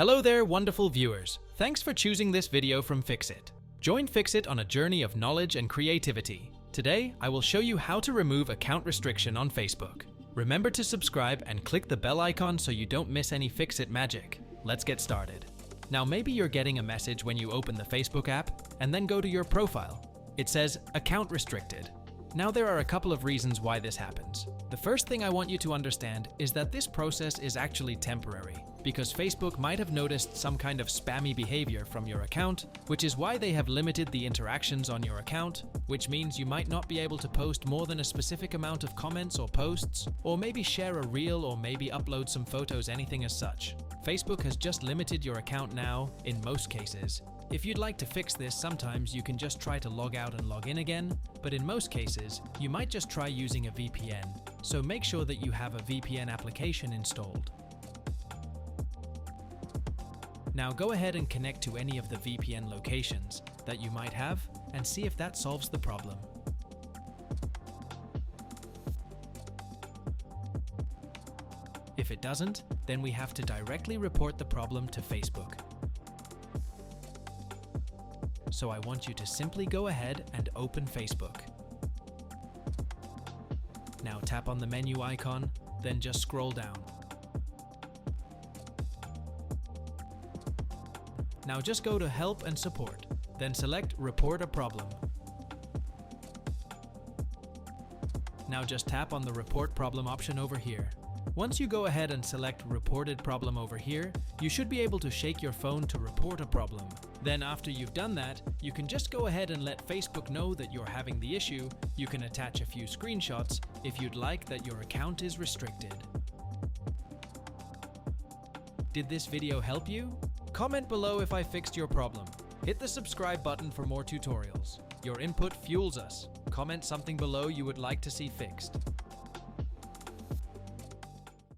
Hello there, wonderful viewers. Thanks for choosing this video from Fixit. Join Fixit on a journey of knowledge and creativity. Today, I will show you how to remove account restriction on Facebook. Remember to subscribe and click the bell icon so you don't miss any Fixit magic. Let's get started. Now maybe you're getting a message when you open the Facebook app and then go to your profile. It says account restricted. Now there are a couple of reasons why this happens. The first thing I want you to understand is that this process is actually temporary, because Facebook might have noticed some kind of spammy behavior from your account, which is why they have limited the interactions on your account, which means you might not be able to post more than a specific amount of comments or posts, or maybe share a reel or maybe upload some photos, anything as such. Facebook has just limited your account now, in most cases. If you'd like to fix this, sometimes you can just try to log out and log in again, but in most cases, you might just try using a VPN. So make sure that you have a VPN application installed. Now go ahead and connect to any of the VPN locations that you might have and see if that solves the problem. If it doesn't, then we have to directly report the problem to Facebook. So I want you to simply go ahead and open Facebook. Now tap on the menu icon, then just scroll down. Now just go to Help and Support, then select Report a Problem. Now just tap on the Report Problem option over here. Once you go ahead and select Reported Problem over here, you should be able to shake your phone to report a problem. Then after you've done that, you can just go ahead and let Facebook know that you're having the issue. You can attach a few screenshots if you'd like that your account is restricted. Did this video help you? Comment below if I fixed your problem. Hit the subscribe button for more tutorials. Your input fuels us. Comment something below you would like to see fixed.